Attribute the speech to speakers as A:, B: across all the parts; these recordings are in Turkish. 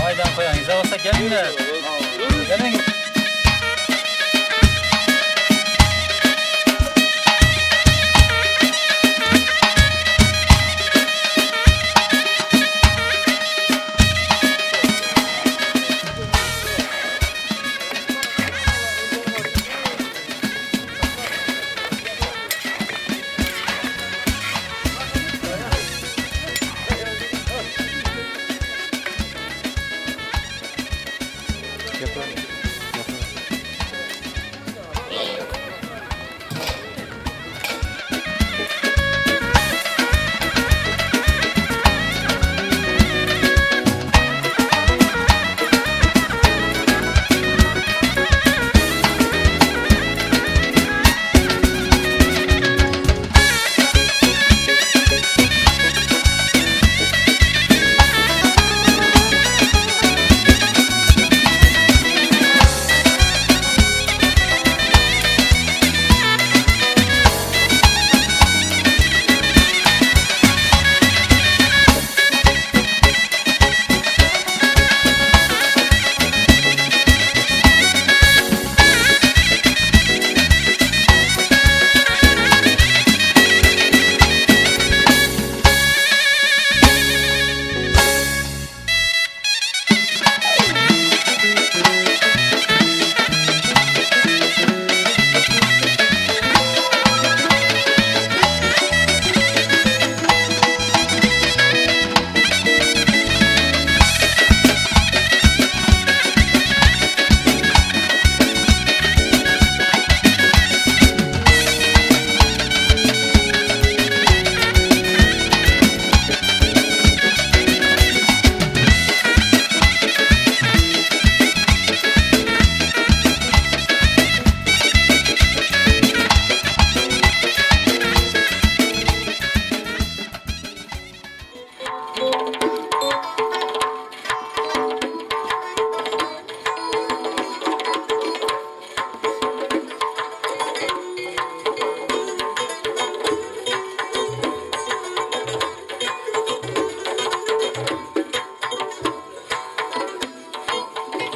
A: Haydan koyayınız. Olsa gelin de. Gelin.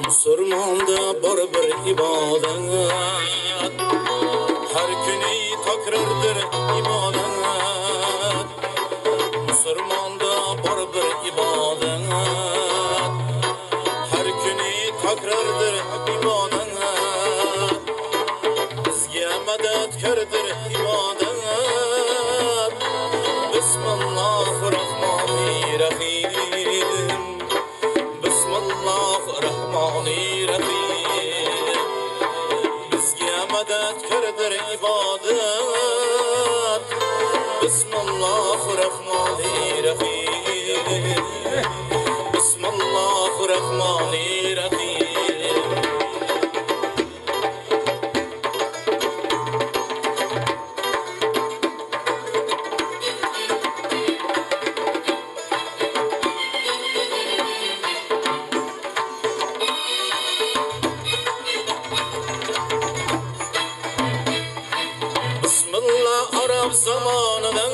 B: Musulmanda bor bir ibadet, her günü takrardır ibadet. Musulmanda bor bir ibadet, her günü takrardır ibadet. Bizge mededkardır ibadet. Bismillahirrahmanirrahim. Bismillahirrahmanirrahim. Bizge mededkardır ibadet. Bismillahirrahmanirrahim. Bismillahirrahmanirrahim. Arap zamanından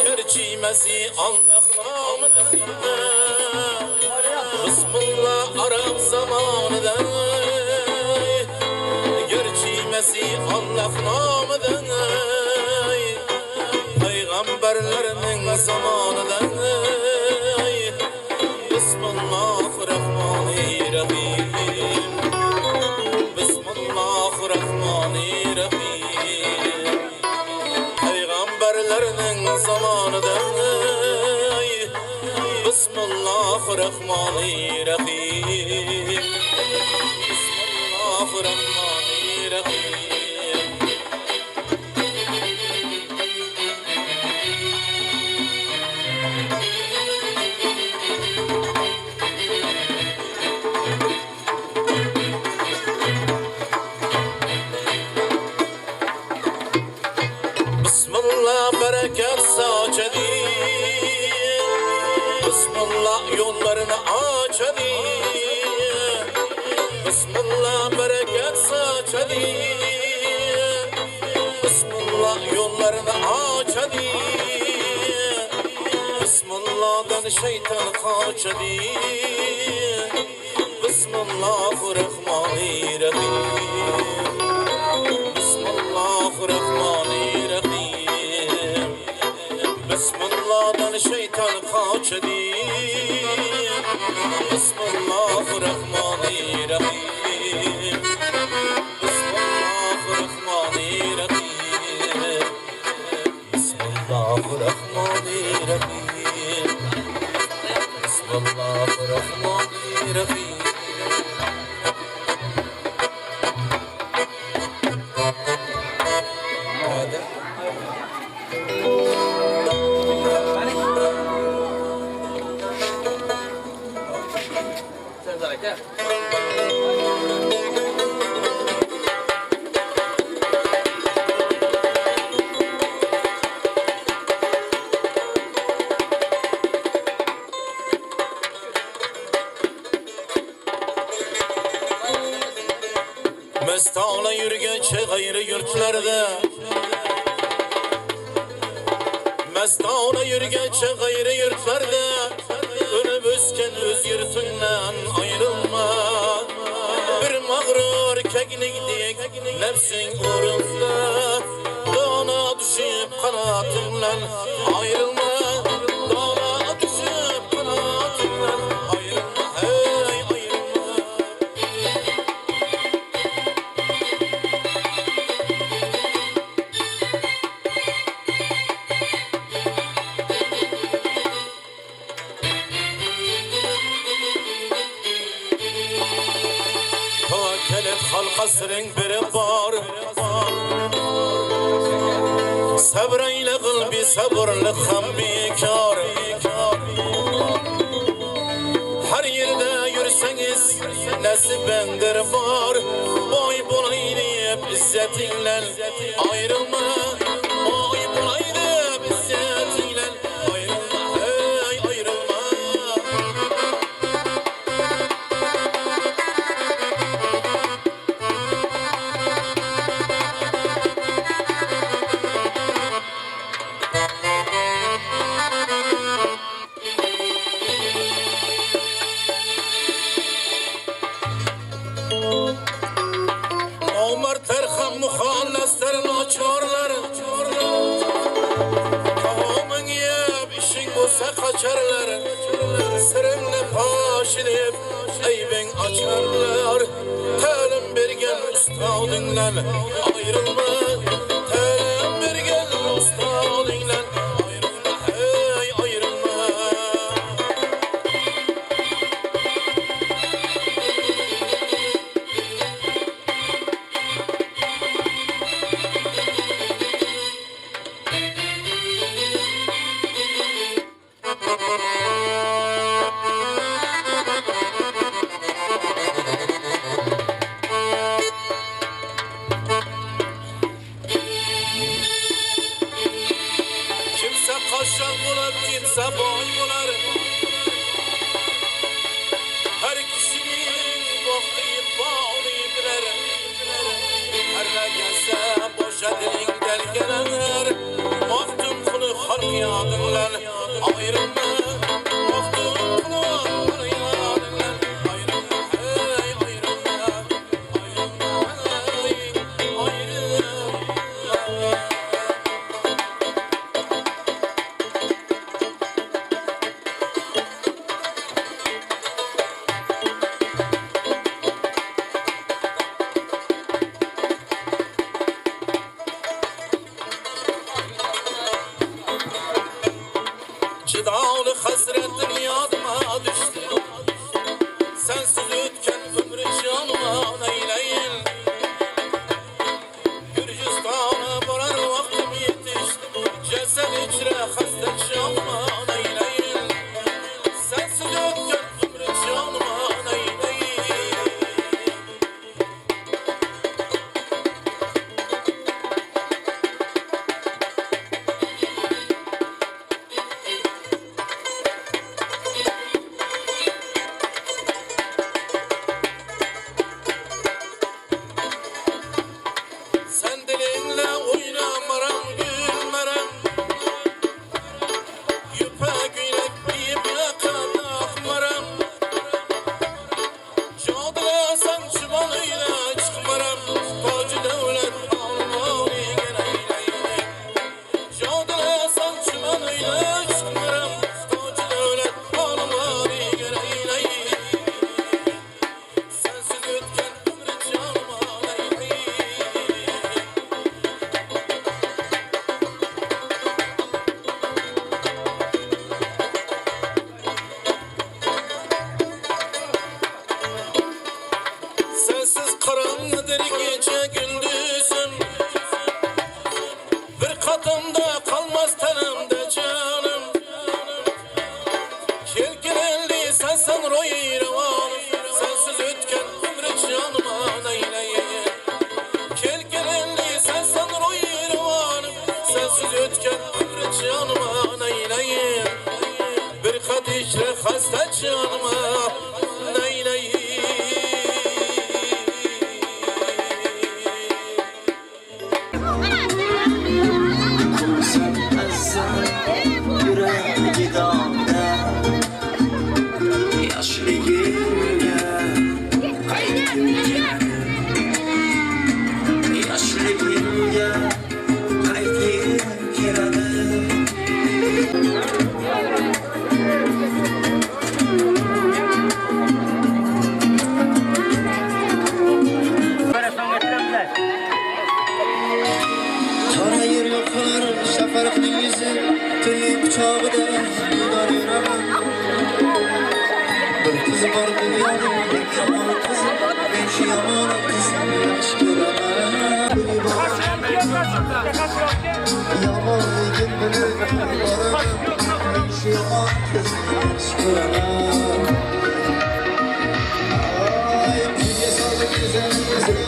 B: gerçimesi Allah namıdan. Bismillah Arap zamanından gerçimesi Allah namıdan. Peygamberlerinin zamanından. Bismillahirrahmanirrahim. Bismillahirrahmanirrahim. Peygamberlerinin zamanıdan. Bismillahirrahmanirrahim. Bismillahirrahmanirrahim. Bismillah bereket saçadi. Bismillah yollarını açadi. Bismillah bereket saçadi. Bismillah Allah yollarını aç hadi. Bismillah'dan şeytan kaç hadi. Bismillahirrahmanirrahim. Bismillahirrahmanirrahim. Bismillah'dan şeytan kaç hadi. Bismillahirrahmanirrahim. Bismillahirrahmanirrahim. Bismillahirrahmanirrahim. Bismillahirrahmanirrahim. Mestağla yürgence gayrı yurtlarda, Mestağla yürgence gayrı yurtlarda, ölüp ösken öz yurtundan ayrılma. Bir mağrur keklikdik nefsin uğrunda, dağına düşüp kanatımla ayrılma. Dağına düşüp kanatımla ayrılma. Hey ayrılma. Kelep halkasının biri var. Sabreyle kıl bir sabırlık ham bekar. Her yerde yürüseniz nasibendir var. Boy bulayı deyip izzetinle ayrılma. Boy bulayı deyip izzetinle ayrılma. Hey ayrılma. Ömer terham muhallasların açarlar. Kavamın yiyip işin olsa kaçarlar. Sırrını paş edip eyben açarlar. Telim bergen ustadınla ayrılma. Telim bergen ustadınla ayrılma. Hey ayrılma. Kimse kaşak bular, kimse boy bular. Her kişinin vakti bağlayıplar. Her ne gelse boşa dilinden gelenler. Maftun kulu halk yadınlar ayrılma. Maftun kulu halk yadınlar ayrılma. Hey ayrılma. Ayrılma. Hey ayrılma. Cida katımda kalmaz tenimde canım. Kelkinelli sensen roy revanım, sensiz ötken ömrü canıma neyleyim. Kelkinelli sensen roy revanım, sensiz ötken ömrü canıma neyleyim. Bir kat içre hasta canıma neyleyim.
C: Şafarıqning yüzü tüyü bıçağıda yuvar yuraman. Bir kız var dünyada pek yaman kız, ben şu yaman kızı yaxshi ko'raman. Yomonligim bilib boraman, men shu yomon qizni yaxshi ko'raman. Ay, kuyga solib go'zal yuzini,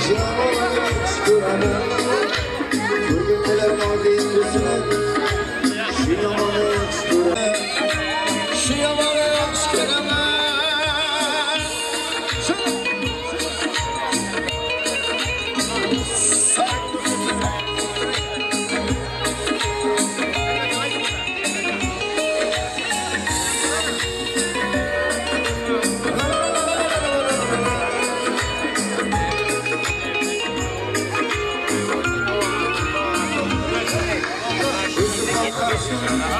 C: shu yomonni yaxshi ko'raman. Ko'rgimlar mavi ko'zini, shu yomonni yaxshi ko'raman. Shu yomonni yaxshi ko'raman.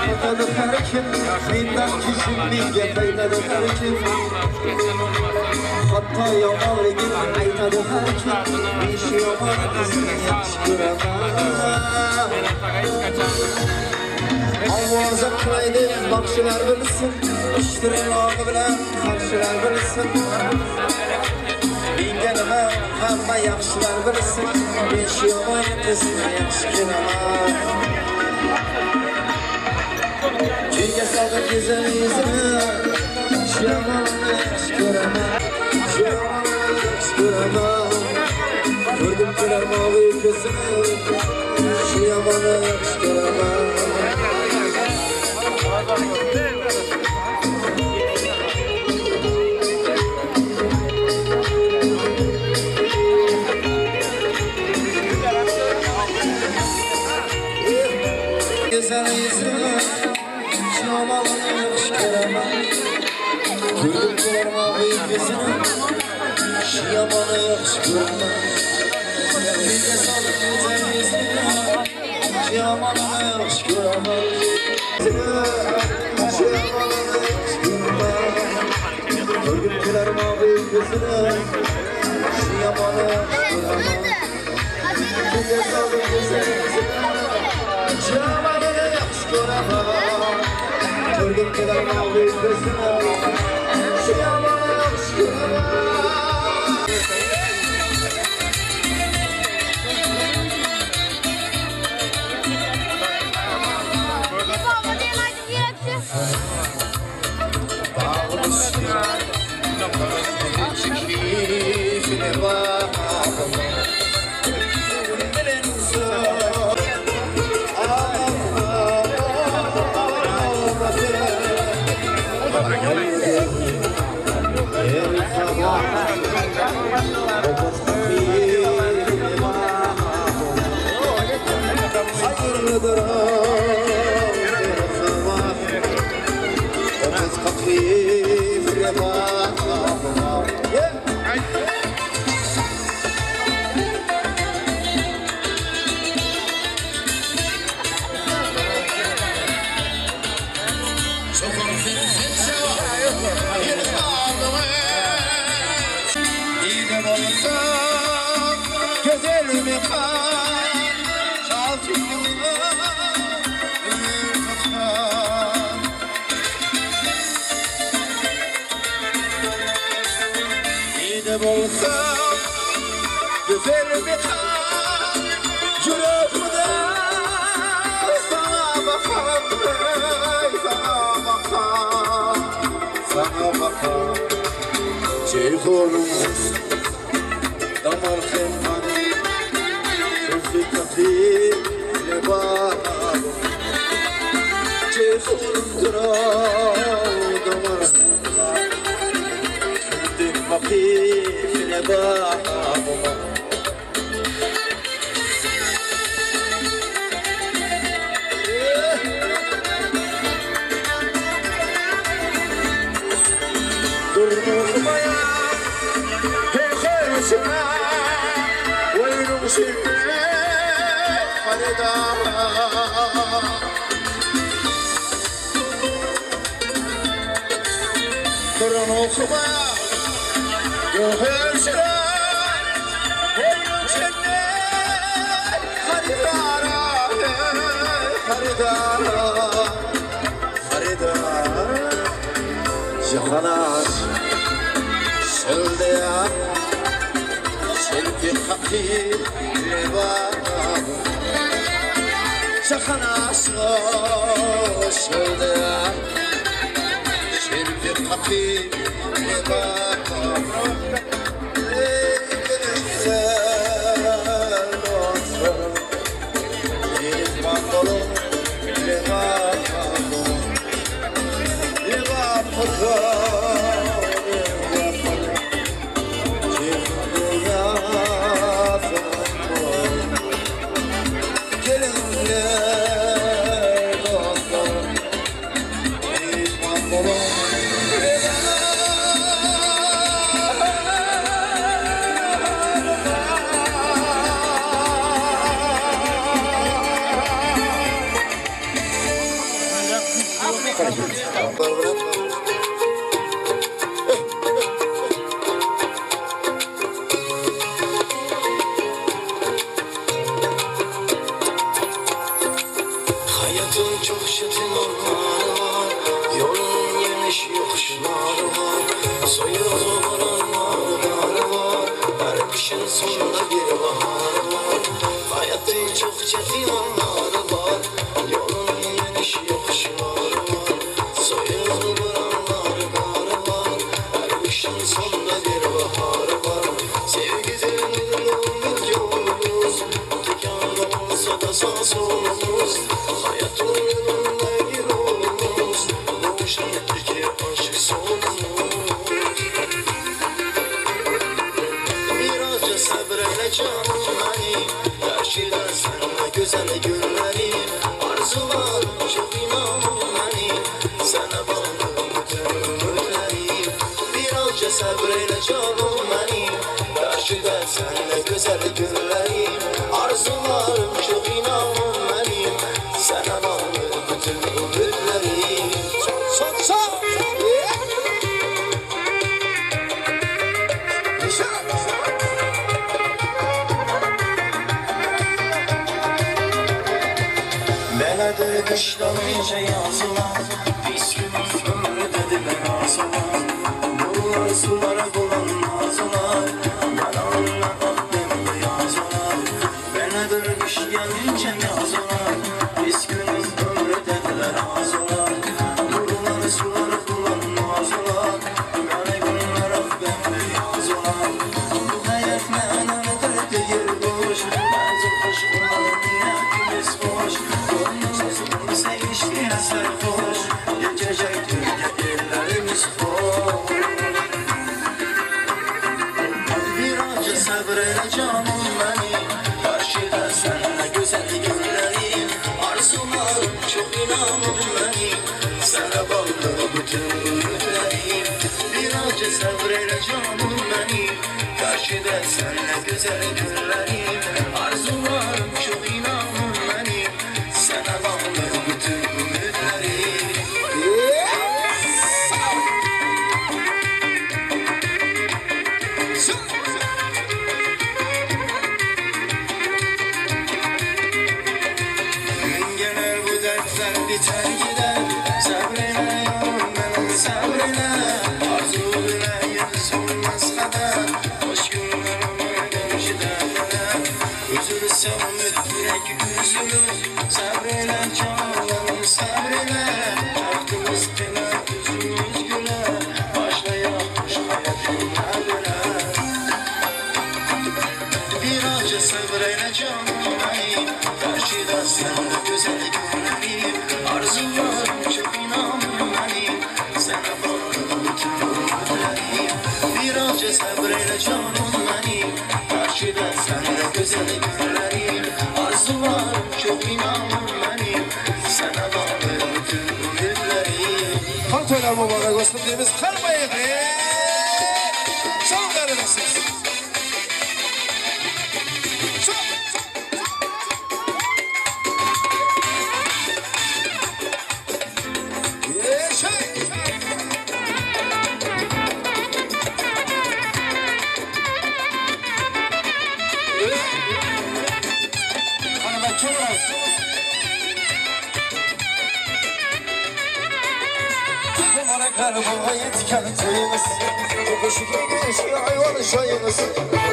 C: Aytadı her kim, mendan kishimga aytadı her kim. Hatto yomonligim aytadı her kim, men shu yomon qizni yaxshi ko'raman. Ovoza qilaydi baxshilar bilsin, ishtirog'i bilan qarshilar bilsin. Menga nima hamma yaxshilar bilsin, men shu yomon qizni yaxshi ko'raman. Kuyga solib go'zal yuzini, shu yomonni yaxshi ko'raman. Shu yomonni yaxshi ko'raman. Ko'rgim kelar mavi ko'zini, shu yomonni yaxshi ko'raman. Go'zal yuzini, shu yomonni yaxshi ko'raman. Ko'rgim kelar mavi ko'zini, shu yomonni yaxshi ko'raman. Kuyga solib go'zal yuzini, shu yomonni yaxshi ko'raman. Shu yomonni yaxshi ko'raman. Ko'rgim kelar mavi ko'zini, shu yomonni yaxshi ko'raman. Kuyga solib go'zal yuzini, shu yomonni yaxshi ko'raman. Ko'rgim kelar mavi ko'zini, shu yomonni yaxshi ko'raman. Bolsa güzel bir kan, yürek Ceyhunumuz damar kemani sözü kapıyla bağlı Ceyhunumdur damar kemani sözü kapıyla bağlı Durmaya peşine Vayrım sirre Hareda Kur'an okumaya peşine Vayrım sirre Hareda Hareda Cahanar Söldea Selvi kapir Levan Cahanar Söldea Selvi kapir Levan Ey güzel dostlarım Bir mandolum Levan Levan
B: Hayatın çok çetin anları var Yolun geniş yokuşları var Soyulu buranları var Her kışın sonunda bir baharı var Hayatın çok çetin anları var Yolun geniş yokuşları var Soyulu buranları var Her kışın sonunda bir baharı var Sevgi zengin yolumuz Dükkanı olsa da sağ solumuz Hayatın yanında gir olmaz Boşan iki aşk sonumuz Birazca sabreyle canım benim Karşıda senle güzel günlerim Arzularım çok inanım benim Sana bağlı bütün ümitlerim Birazca sabreyle canım benim Karşıda senle güzel günlerim Arzularım çok inanım benim Sana bağlı bütün ümitlerim Son Belədir qışdan necə yazılar Pis günün ömrü dedilər arzular Nurlar sulara qolan nazılar Mən alına baktım bu yazılar Belədir qış gəlincə yazılar Pis günün ömrü dedilər arzular Nurlar sulara qolan nazılar Mənə günlər aktım bu yazılar Bu həyat mənədir deyir boş Bəzi xoş olan niyyətimiz boş Seviştiğine sarhoş Geçecek dünya ellerimiz boş Birazca sabreyle canım benim Karşıda seninle güzel günlerim Arzularım çok inanım benim Sana bağlı bütün ümitlerim Birazca sabreyle canım benim Karşıda seninle güzel günlerim Arzularım çok inanım benim Sana bağlı bütün ümitlerim Gün gelir bu dertler biter gider Sabrine yavrum benim sabrine Arzu bile yüz olmaz kadar Hoş günlerime görüşüde Üzülsem mütürek üzülür Sabrine canım sabrine Aklımız bile üzülmüş güle Başlayan hayat günler Sen de güzel günlerim, arzularım çok inan benim. Sana bağlı bütün ümitlerim, birazca sabreyle canım benim. Karşıda sen de güzel günlerim, arzularım çok inan benim. Sana bağlı bütün ümitlerim.
C: Kontroller mübarek olsun deyimiz kalmayın. Çok verilmesiz. Çok. Hanıma çok olsun. Mübarekler bana yetken toyumuz. Çok hoşu gelmiş ayvalı şayımız.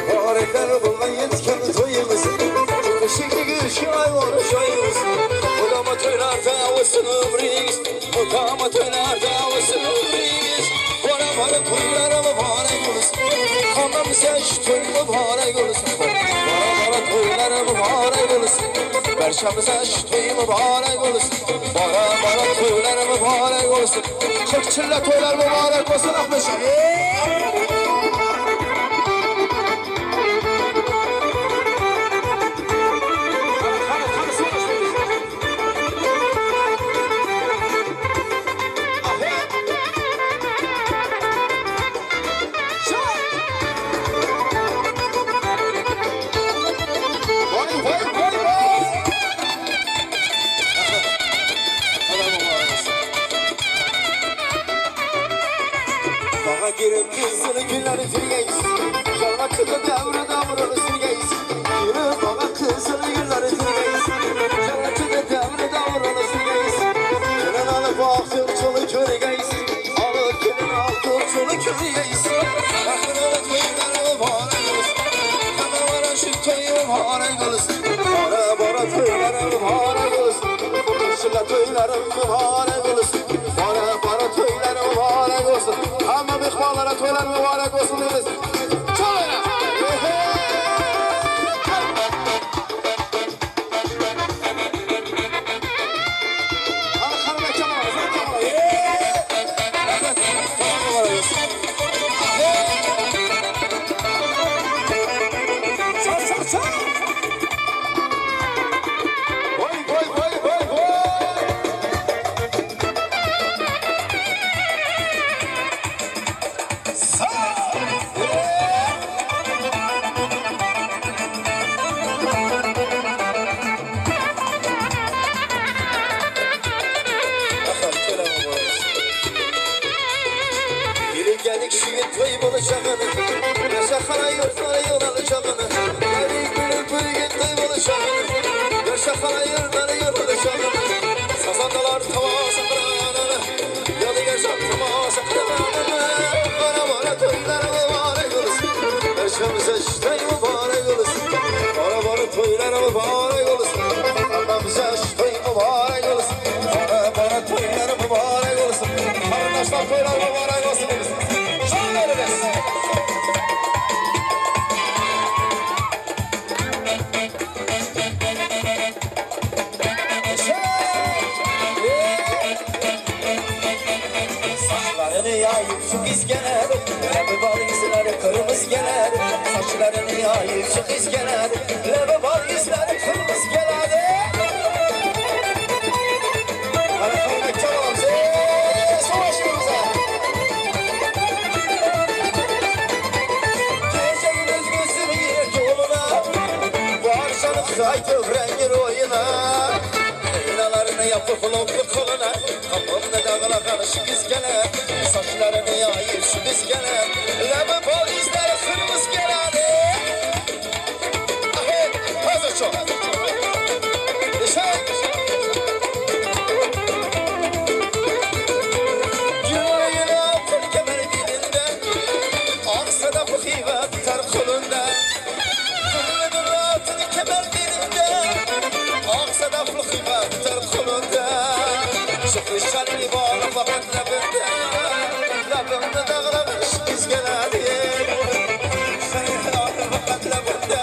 C: Mübarekler bana yetken toyumuz. Çok hoşu gelmiş ayvalı şayımız. Odama töyler davasını ömrüyüz. Odama töyler davasını ömrüyüz. Bana toylara mübarek olsun. Hanım seç toy mübarek olsun. Bana toylara mübarek olsun. Perşembe seç toy mübarek olsun. Bana toylara mübarek olsun. Çok çille toylar mübarek olsun Ahmetciğim. Bana girip kızını günleri sürgeyiz. Şarkıda devre davranı sürgeyiz. Girip bana kızını günleri sürgeyiz. Şarkıda devre davranı sürgeyiz. Gelin alıp aktım çolu körgeyiz. Alıp gelin aktım çolu körgeyiz. Aklıma toyları mübarek olsun. Kanavara şu toyu mübarek olsun. Bana toyları mübarek olsun. Şıla toyları mübarek olsun. Bana toyları mübarek olsun. Ama mihvallara toylar mübarek olsun deriz. Çalın! Hanım ekran var, ekran var. Evet, mübarek olsun. Çal! Vay! Gelik şiit toy bulacağını, yaşakana yurtlara yol alacağını. Gelik gülüp toy bulacağını, yaşakana yurtlara yol alacağını. Sazandalar tavası kıranını, yalı yaşam tavası kıranını. Bana toylar mübarek olsun, perşembe toy mübarek olsun. Bana toylar mübarek olsun, anamıza toy mübarek olsun. Bana toylar mübarek olsun, arkadaşlar toylar mübarek olsun. Saçlarını yayıp şu izgeler, lebe bal izleri kırmızı geler. Saçlarını yayıp şu izgeler, lebe bal izleri kırmızı geler. Hadi kalmak çalalım, savaşımıza. Gece gündüz gözünü yer yoluna, bu akşamın kaydı rengi oyuna. Elinalarını yapıp loklu koluna, kapımda dağla karışık izgeler. Saçlarını yayıp şu izgeler, lebe bal izleri kırmızı geler. Hazır çok. Yüreğine altın kemer dilinde, aksa da bu hive tutar kolunda. Yüreğine altın kemer dilinde, aksa da bu hive tutar kolunda. Çıkış şalini bağlı fakat labında, labında dağlamış izgeleri. Seni bağlı fakat labında,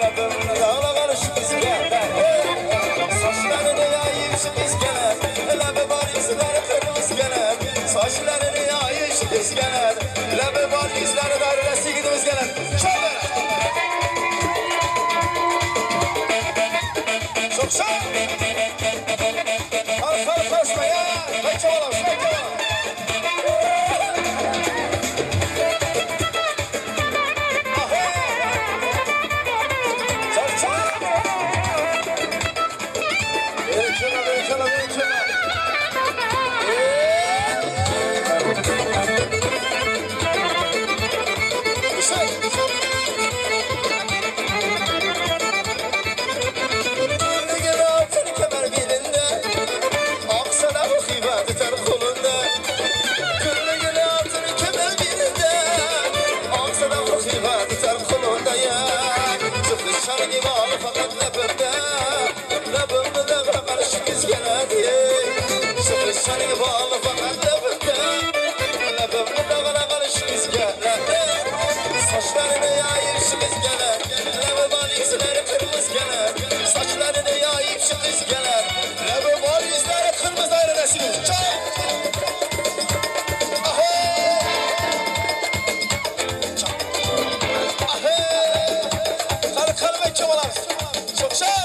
C: labında dağlamış izgeleri. Çok sağ. Kalk koşma ya. Kaç oğlum, kaç oğlum. Çok sağ. Ver çana. Sana bağlı fakat lafında lafımda dağına karışmış gelen saçlarını yayıp şimiz gelen lafı var yüzleri kırmızı gelen saçlarını yayıp şimiz gelen lafı var yüzleri kırmızı ayrılasınız çay ahey ahey kalkalım ve çabalar çok şey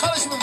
C: Karışma.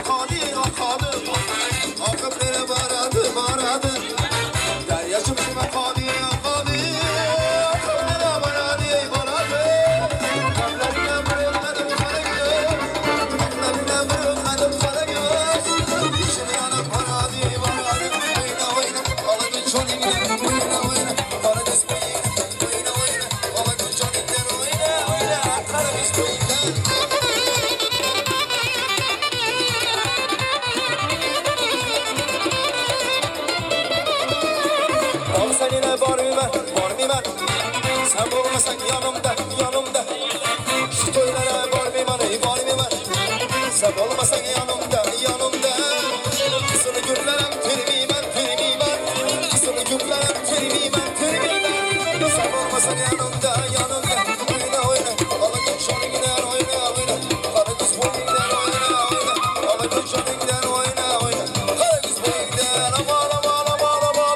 C: akadı akadı akıp nere varadı varadı deryacım şimdi akadı akadı akıp nere varadı varadı kalplerine bırakmadım kara göz kalplerine bırakmadım kara göz içine yanak varadı varadı oyna oyna aladın çonimden oyna oyna kara göz oyna oyna aladın çonimden oyna oyna kara göz oyna. Sen yine var mı ben? Sen olmasan yanımda, yanımda. Şu toylara var mı ben? Sen olmasan yanımda, yanımda. Kızını gürlerim, firmi ben. Kızını gürlerim, firmi ben. Sen olmasan yanımda, yanımda. Oyna, oyna, alın şunu gider, oyna, oyna. Kara kız boyu gider, oyna, oyna. Alın şunu gider, oyna, oyna. Kara kız boyu gider, aman, aman, aman, aman.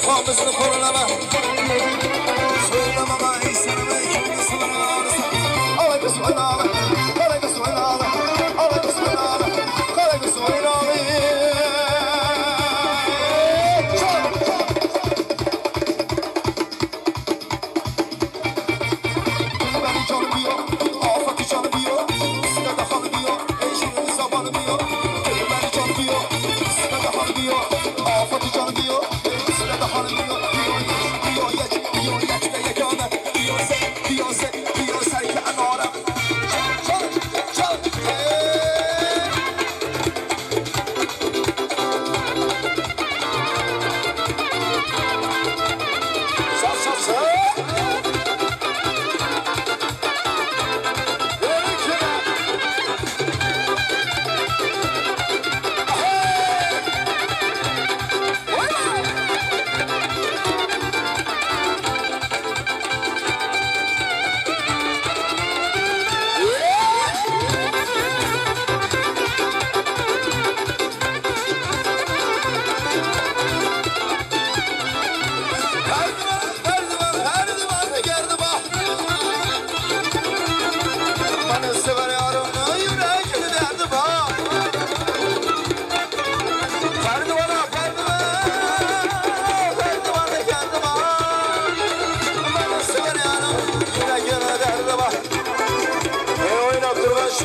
C: Kafamızını korulama Söyleme ben sana kimde sorarsa Ala kız oynalı Kara kız oynalı Ala kız oynalı Kara kız oynalı Beni canı diyor Afatı canı diyor Size de halı diyor Eşinin zamanı diyor Beni canı diyor Size de halı diyor Afatı canı diyor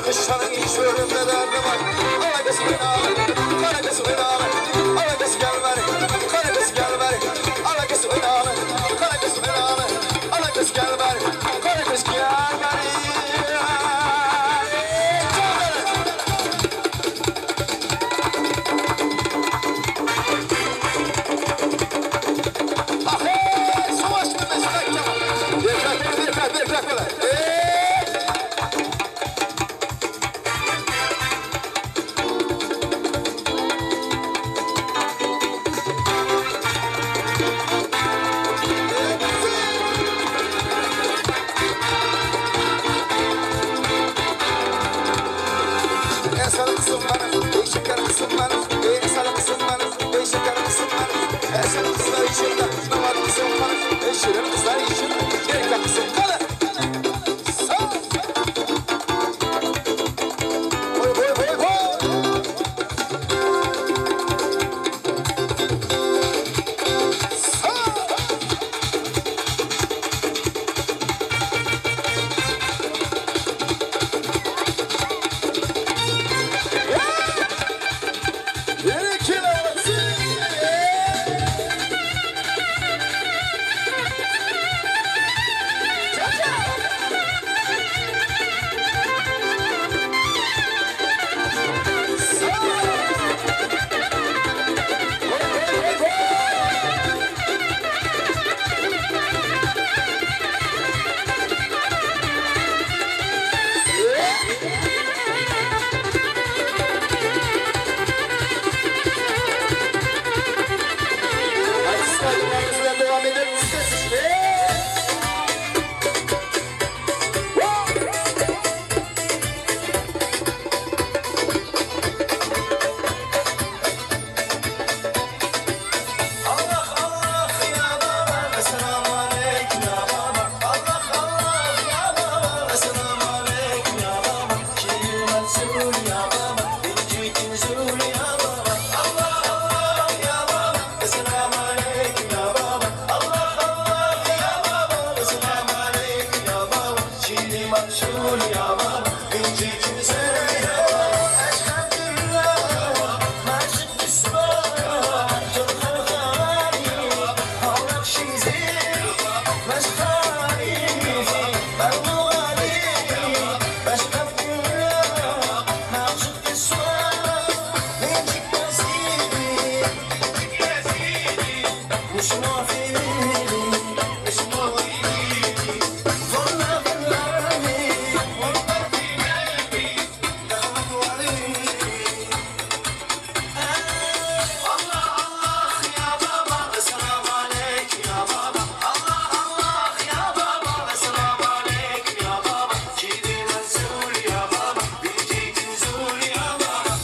C: Kışların hiç ölümde derdi var Ala kız oynalı Kara kız oynalı Ala kız gel beri Kara kız gel beri Ala kız oynalı Kara kız oynalı Ala kız gel beri Kara kız gel beri Ahey savaş mı mesela Bekle
B: çekti manşur yaman İnci kimse yaman Elhamdülillah Maşık Müslüman Çok harhani Havrak şizi Meşhari Bernu Ali Elhamdülillah Maşık Müslüman İnci Nasiri مش معفيني مش معفيني والله بالعالي والله في قلبي دخلوا عليني الله الله يا بابا السلام عليك يا بابا الله الله يا بابا السلام عليك يا بابا جيدي منزول يا بابا بيجيك نزول يا بابا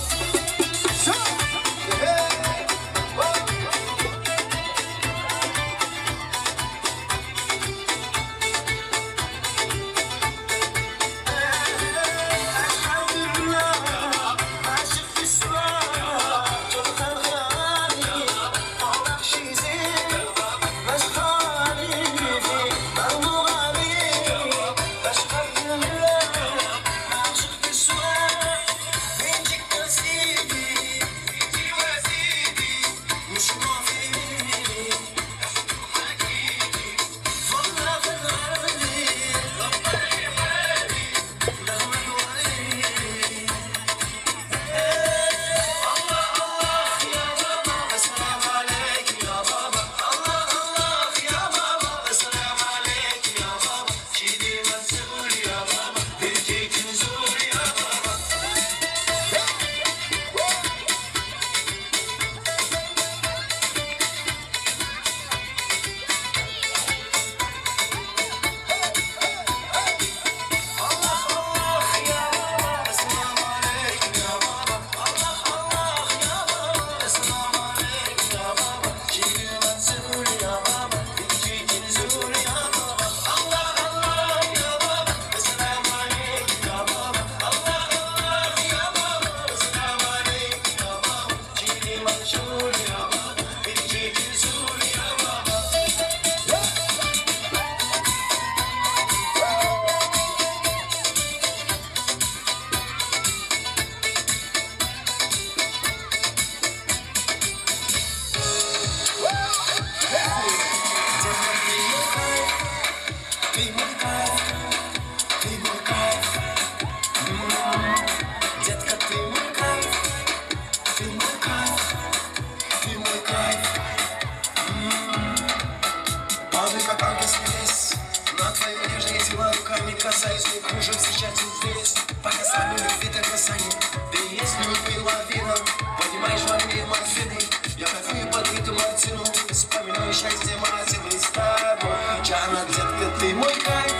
B: Касаюсь, не кружим, встречать здесь Пока с вами любви до касания Да и если убила вина Понимаешь, во мне морфины Я кайфую под эту мартину Вспоминаю счастье Мартины с тобой Джана, детка, ты мой кайф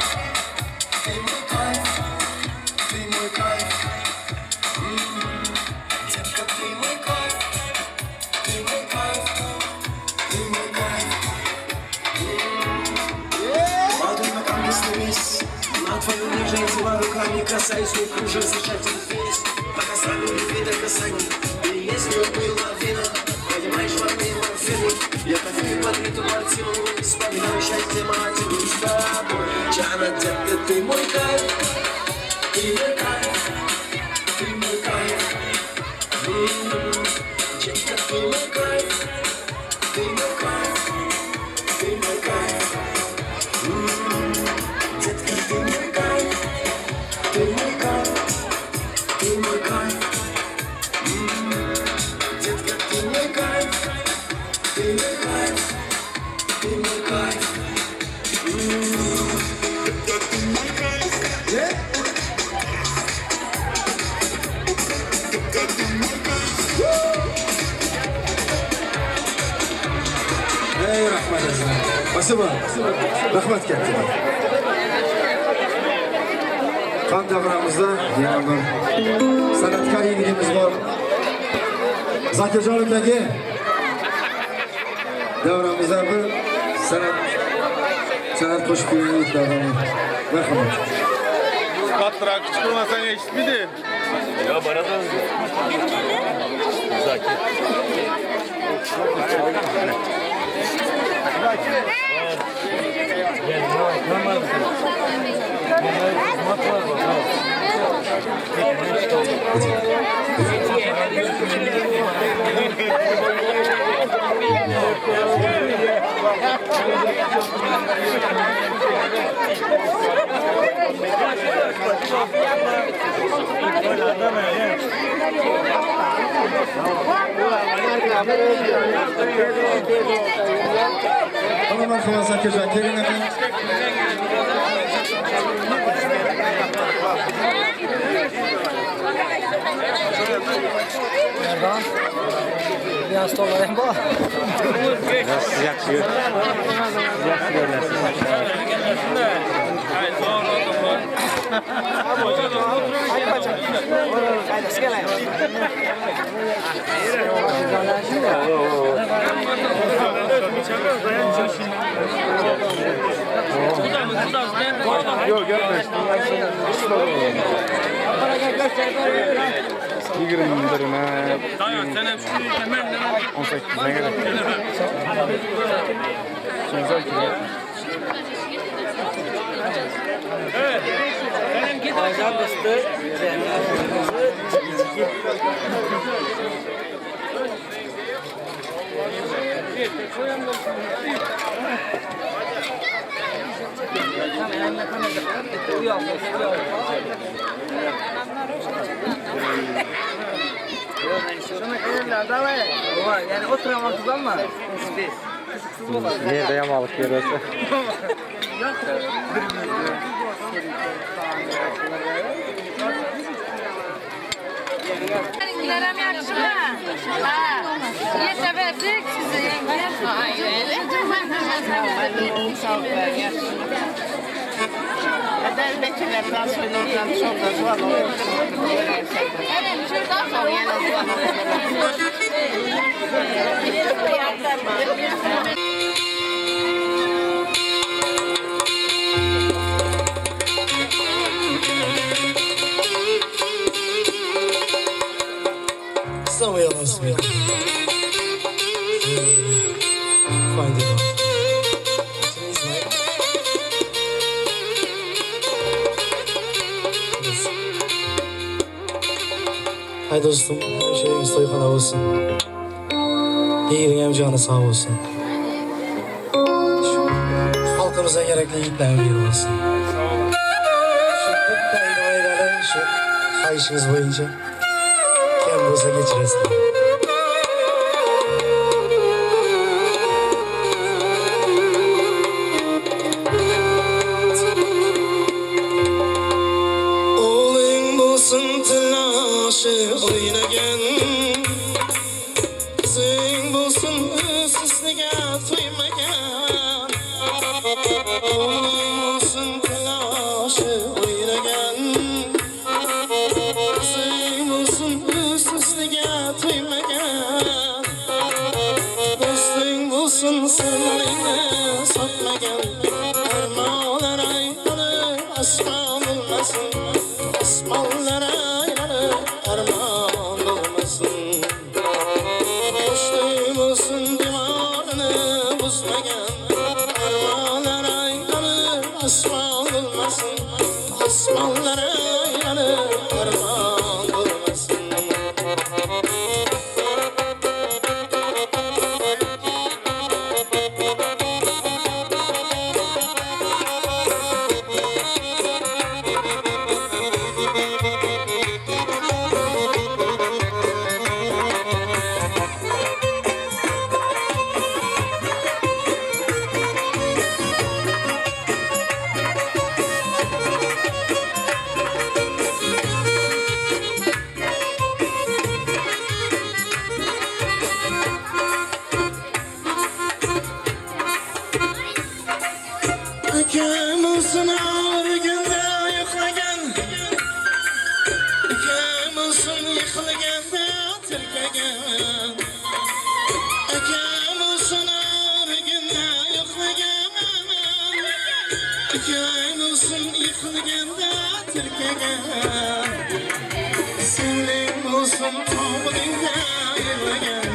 B: Ты мой кайф Ты мой кайф Детка, ты мой кайф Ты мой кайф Ты мой кайф Молодой бокам остановись На твою нежность дела руками касаюсь, не кружим, зажатый весь Пока с вами любви до касания И если убила вина Понимаешь, во мне морфины Я кофею под эту мартину Вспоминаю счастье Мартину с тобой Джана, детка, ты мой кайф Ты мой кайф Ты мой кайф Детка, ты мой кайф Ты мой кайф Ты мой кайф Детка, ты мой кайф, ты мой кайф, ты мой кайф. Детка, ты мой кайф, ты мой кайф, ты мой кайф. Детка, ты мой кайф, детка, ты мой кайф.
C: Ey rahmat olsun. Спасибо. Rahmat geldi. Kan davramızda yana bir sanatkar yigitimiz var. Zakirjonimdagi davramızda bir sanat qo'shib kelgan yigitlardan. Marhamat.
D: Kattırak çıkmasan eşitmiydi.
A: Ya baradan Zakir.
C: Hanımlar falan sakıca gelin efendim.
A: Nereden? Biraz dolayım bu.
D: Biraz sıcak suyu. Sıcak su görüyorsun. Yok görmez. Yigirmi birine 18'ine gerek.
A: Aydan üstü. Yani oturamazsız ama kısıksız olur.
D: Nerede yamalık görüyorsa.
E: Nerem yakışır mı? Ha. Yeter verdik size yenge.
F: Neden bekirlerden soyunurdan çok da zor olur.
E: Evet, şuradan sonra yani.
C: Самый ясный. Faydalı. Не знаю. Hay dostum, her şeyimiz toyxana olsun. Yiğirin canı sağ olsun. Halkımıza gerekli yiğitlerin bir olsun. Şu kaydı aydanın şu kayışınız boyunca kim bulsa geçiresin. Oğlun bulsun telaşı oynagan, kızın bulsun üstüne tuymagan. Oğlun bulsun telaşı oynagan, kızın bulsun üstüne tuymagan. Dostun bulsun sırlarını satmagan, armağanlar aynalı asma bulmasın. Osmanlılara inanır armağan olmasın. Dostum olsun divanını bozmayan, armağanlara inanır osman olmasın. Osmanlılara inanır armağan olmasın. Akımılsın ağır günde yıklagan, akımılsın yıkılganda tırkagan. Akımılsın ağır günde yıklagan, akımılsın yıkılganda tırkagan. Senin olsun toğudunda yıklagan,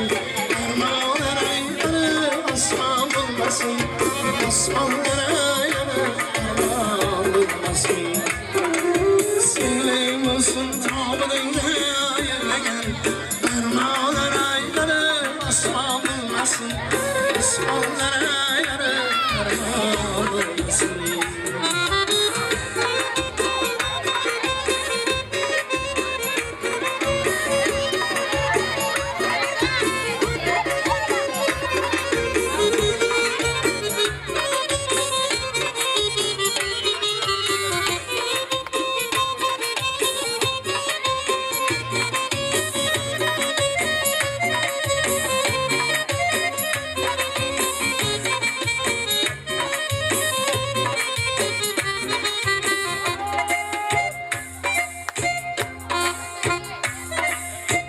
C: armağanlar ayları asma bulmasın. Osmanlılara yanır armağan olmasın. Senin olsun tabudun yerlegen armağanlara yanır asman olmasın. Osmanlılara yanır armağan olmasın.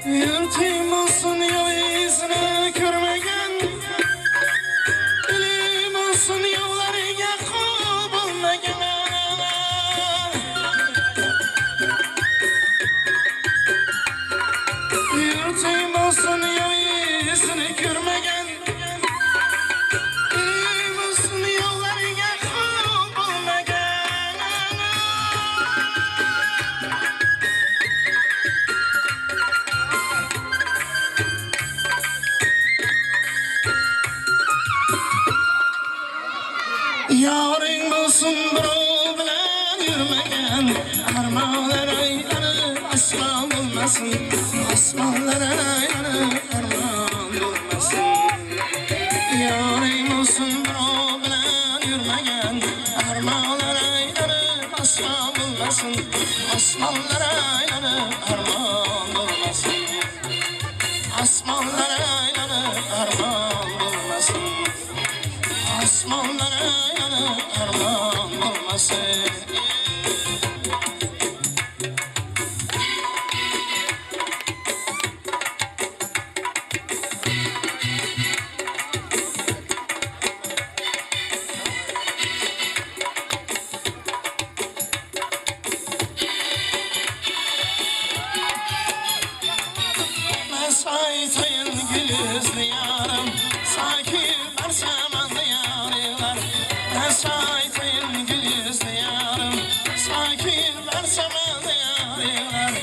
C: Yurtim olsun yol izini görmegen, ilim olsun yollarına kul bulmagan. Yurtim olsun yol izini görmegen, ilim olsun yollarına kul bulmagan. Yarın bulsun birov bilan yürmegen, armonlara yanır asman olmasın. Osmonlara yanır armon bo'lmasin. Yarın bulsun birov bilan yürmegen, armonlara yanır asman olmasın. Osmonlara yanır armon bo'lmasin. Osmonlara yanır armon bo'lmasin. Osmonlara yanır armon bo'lmasin. Mesaytayın gülüzlü yarım, sanki bersemanlı yarılar. Mesaytayın gülüzlü yarım, sanki bersemanlı yarılar.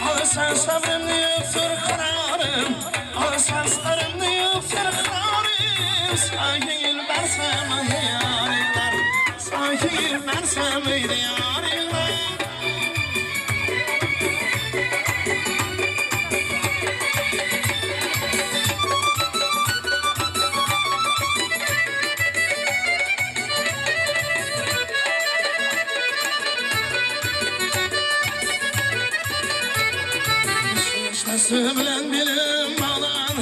C: Al sen sabrımlı yoktur kararım, al sen sabrımlı yoktur kararım. Sanki bersemanlı yarılar, sanki bersemanlı yarılar. Nasıl bilen bilim bağlan,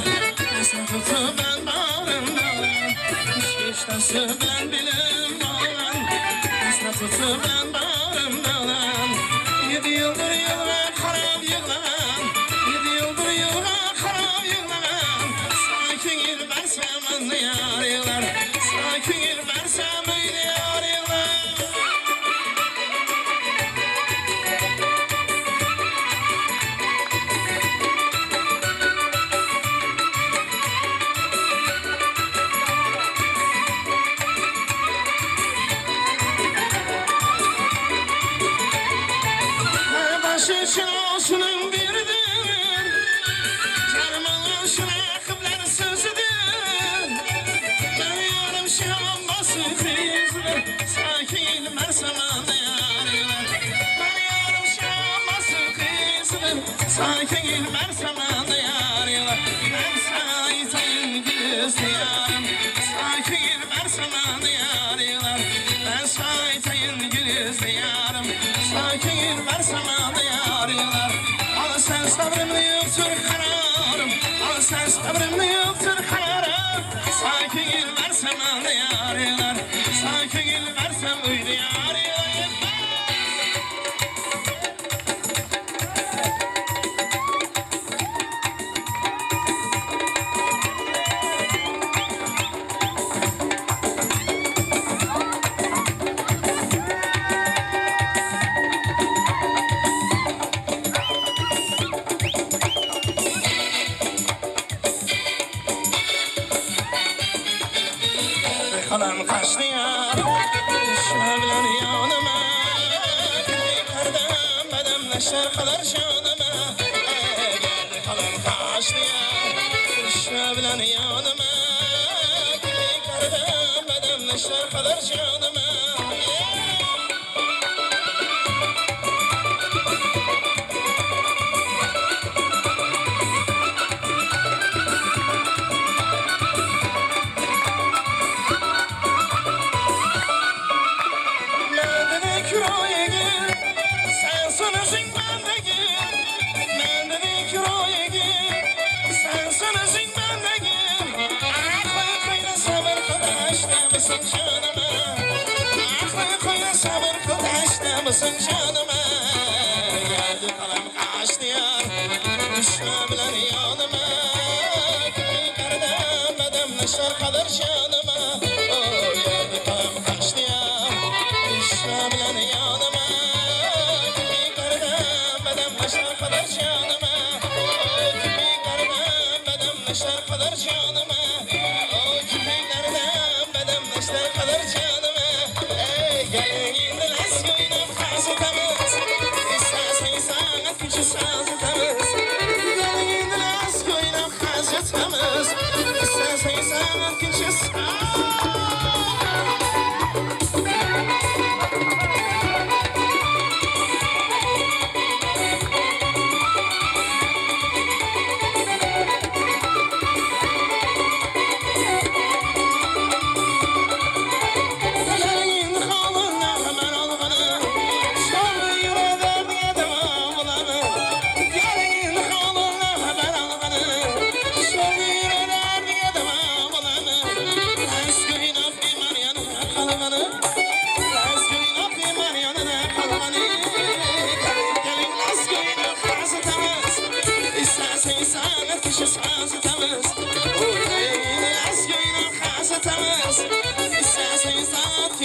C: nasıl tutup ben bağrım bağlan. Nasıl bilen bilim bağlan, nasıl tutup ben bağrım bağlan. 7 yıldır yılga karab yığlan, 7 yıldır yılga karab yığlan. Sanki il versem anlı yarılar, sanki il versem öyle yarılar. Şişin olsunun biridir, Cerman olsuna kıbler sözüdür. Ben yarım şihan bası krizdir, sakin mersemanı yarılar. Ben yarım şihan bası krizdir, sakin mersemanı yarılar. Ben saytayın gülüzlü yarım, sakin mersemanı yarılar. Ben saytayın gülüzlü yarım, sakin mersemanı yarılar. Al sen sabrımlı yoktur kararım, al sen sabrımlı yoktur kararım. Sakin versem anı yarılar, sakin versem uydu yarılar. Kalan kaçtı ya.
B: Düşme bilen yanıma Yukarıdan bedemleşler kalır canıma Geldi kalın kaşlıya Düşme bilen yanıma Yukarıdan bedemleşler kalır canıma Mısın canıma Geldi kalan kaşlayan Düşme bilen yanıma Yukarıdan bedemleşler kalır canıma Geldi kalan kaşlayan Düşme bilen yanıma Yukarıdan bedemleşler kalır canıma Yukarıdan bedemleşler kalır canıma Yukarıdan bedemleşler kalır canıma Gelin indiler göğüne Sazıtamız, istersen sanat gücü sazıtamız Gelin indiler göğüne sazıtamız İstersen sanat gücü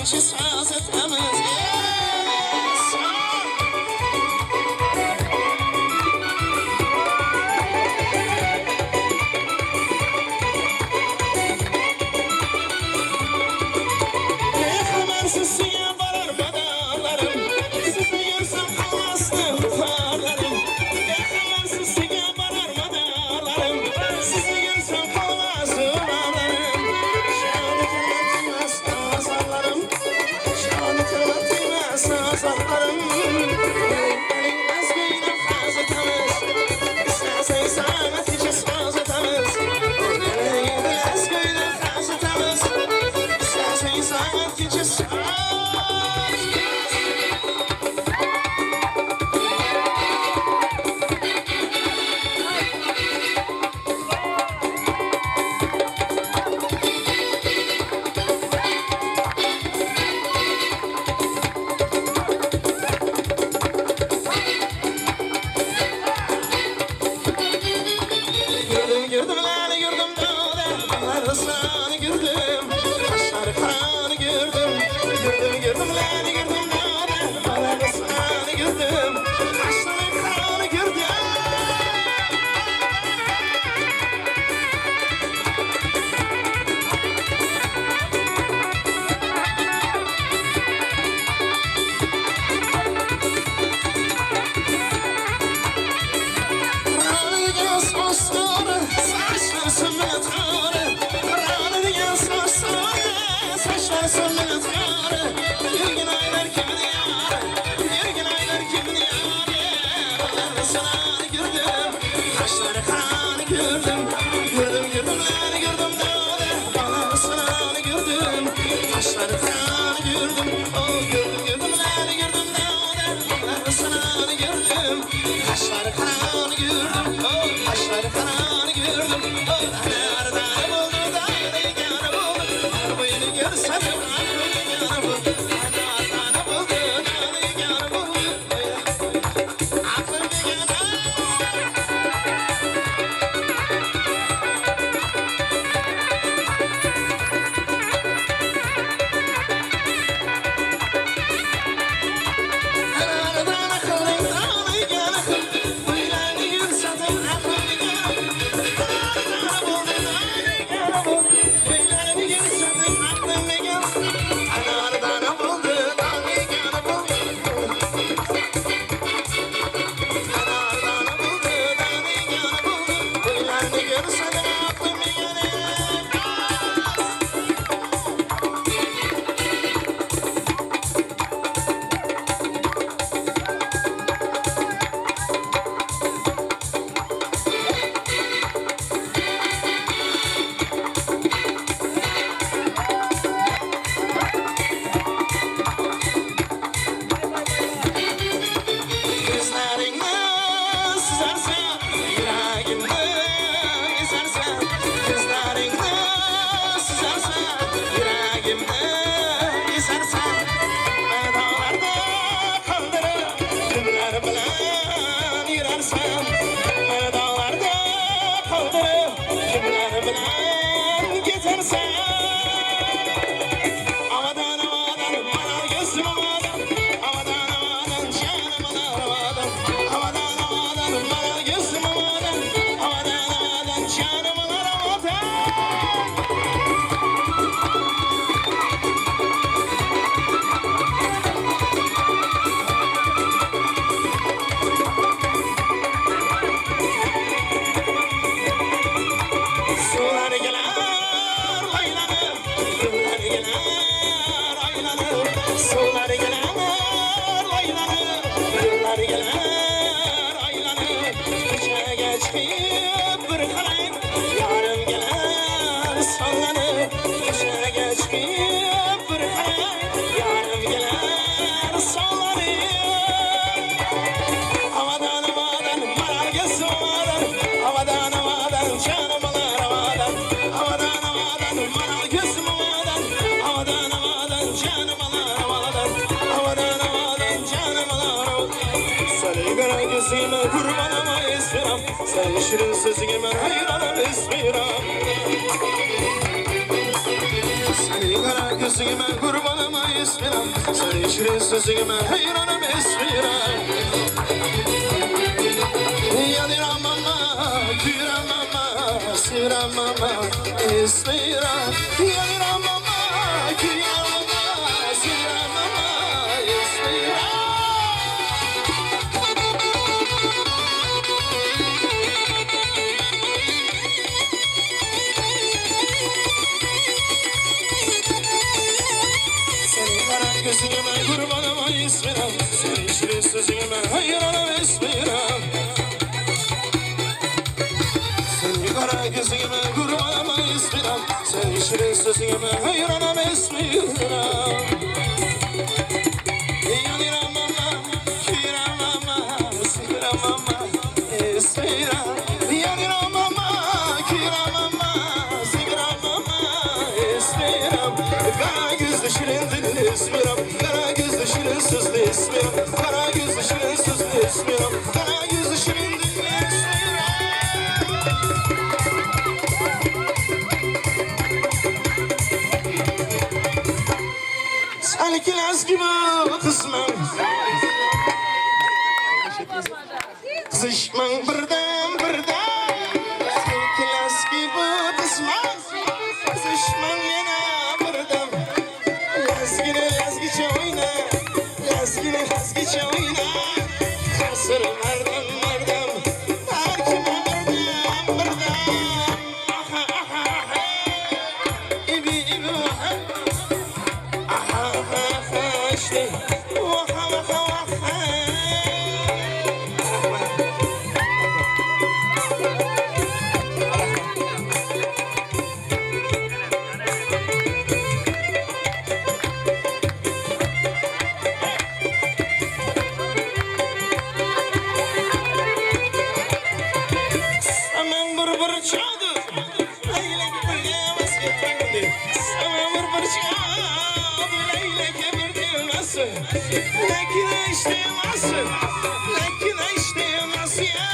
B: Just as it happens, yes. Size varar badarlarım Sizi görsem kalmazdım tarlarım Size varar badarlarım Sizi görsem kalmazdım ağlarım Şanı kırmaz nazarlarım Şanı kırmaz nazarlarım Elinmez göğüne hazırtamız İstersen sanat içi sazıtamız Elinmez göğüne hazırtamız İstersen sanat içi sazıtamız Gördüm lan gördüm dağda Islanı gördüm Kaşları karanı gördüm Gördüm lan gördüm dağda Islanı gördüm Kaşları karanı gördüm Kaşları karanı gördüm, kaşları karanı gördüm. Nerede buldu da ne buldu? Boyunu görsem
C: bilan yurarsam dağlarda qoldirib kimlar bilan ketarsan avadan avadan manar gözüm avadan avadan avadan canım avadan avadan avadan manar gözüm avadan avadan avadan canım avadan sular gelar aylanır sular gelar aylanır sular gelar aylanır sular gelar aylanır ko'chaga chiqib bir qarang yarim gelar sallanib ko'chaga chiqib bir qarang yarim gelar sallanib avadan avadan manar gözüm avadan avadan avadan canım avadan avadan avadan manar gözüm avadan avadan avadan canım avadan avadan avadan canım avadan seni gören gözüme kurbanıma esmeram sen şirin sözüme hayranım esmeram seni gören gözüme kurbanıma esmeram sen şirin sözüme hayranım esmeram yanıram ama güram ama siram ama esmeram yanıram ama güram ama siram ama esmeram senin kara gözüme kurbanıma esmeram senin şirin sözüme hayranım esmeram senin kara gözüme kurbanıma esmeram senin şirin sözüme hayranım esmeram yanıram ama kiram ama siram ama esmeram yanıram ama kiram ama siram ama esmeram kara gözlü şirin dilli esmeram kara gözlü şirin sözlü esmeram kara gözlü şirin sözlü esmeram kara gözlü şirin dilli esmeram sanki laz gibi kızmam kızışman birden birden sanki laz gibi kızmam kızışman yana birden lazgice oyna lazgice oyna kasır merdem merdem her kime merdem merdem aha aha aha ibi ibi aha aha aha işte vaha vaha vaha Aman bir çaldı leylek bir demesi aman bir çaldı leylek bir demesi lakin istemezsin lakin istemez ya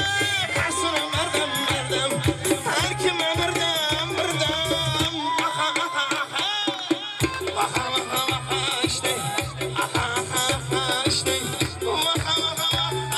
C: kasır merdem merdem her kime merdem merdem aha aha aha aha aha aha işte aha aha aha işte aha aha aha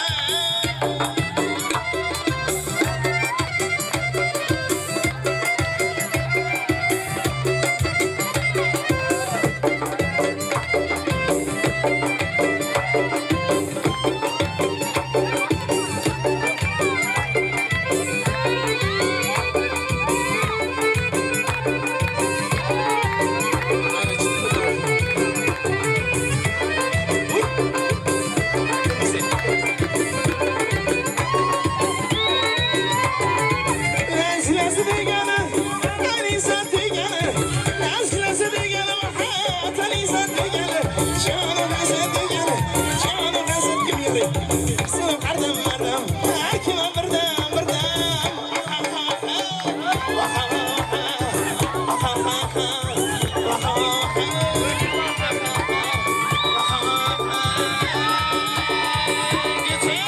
C: It's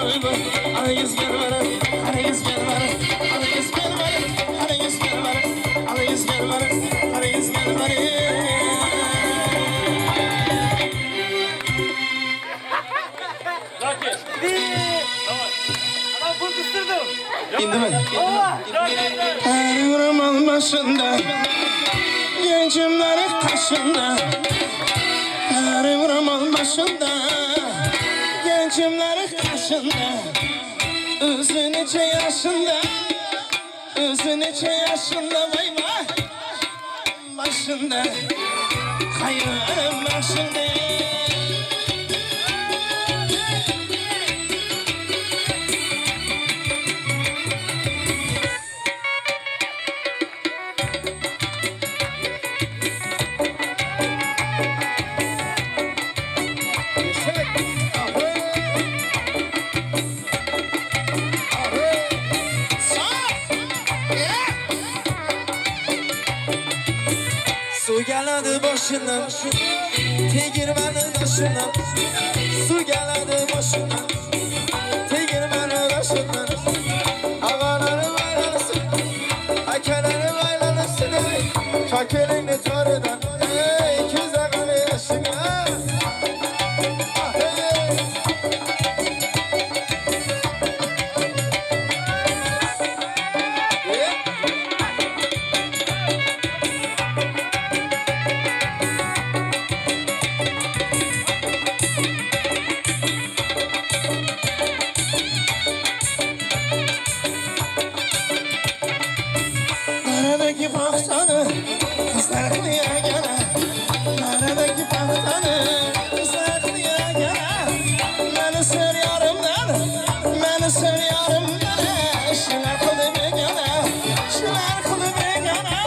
C: boy boy. Alayız gel bana, alayız gel bana, alayız gel bana, alayız gel bana, alayız gel bana, alayız gel bana. İndi mi? Her vuramam başında, gencimlerin kaşında. Her vuramam başında, gencimlerin kaşında. Özü nece yaşında, özü nece yaşında vay vay. Başında, hayırım başında. Su geldi başından, tegirmenin taşından. Su geldi başından, tegirmenin taşından. Ağaların aylansın, akelerin aylansın. Çakelerini tarıdan, güzel kanı yaşına. Neredeki bahçanı kızartmaya gene, neredeki bahçanı kızartmaya gene. Beni sür yarımdan, beni sür yarımdan. Şınar kılı bir gene, şınar kılı bir gene.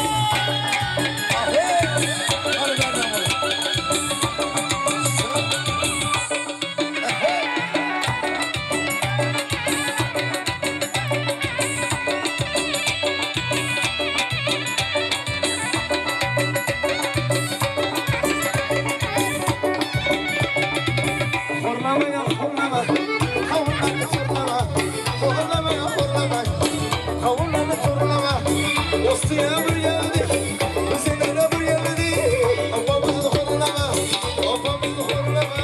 C: Horlama ya horlama, kavunlarını horlama. Horlama ya horlama, kavunlarını horlama. Dostuya bir geldi, üzerine bir geldi. Babamızı horlama, babamızı horlama.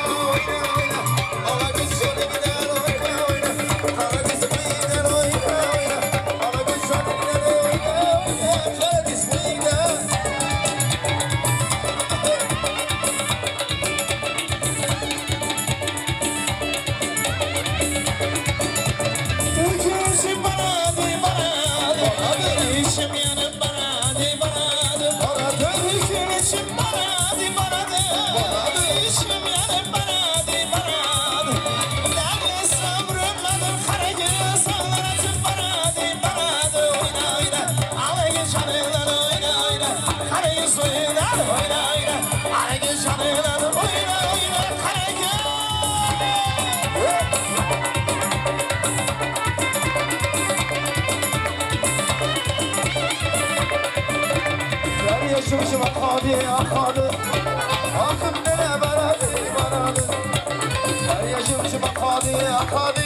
C: Oyna oyna, ala biz şöyle gider oyna oyna. Ala biz gider oyna oyna. Ala biz şöyle gider oyna oyna. Ala biz gider. Hüküsü bana duy bana duy. İşim yanım bana duy bana duy. Hüküsü bana duy bana duy. İşim yanım bana duy bana duy. Derli sabrımladım kara göz ağlarasın bana duy bana duy. Oyna oyna alayı canından oyna oyna. Kara göz oyna oyna oyna. Alayı canından oyna oyna kara göz. Her yaşımcım akadı akadı. Akım nene baradı baradı. Her yaşımcım akadı akadı.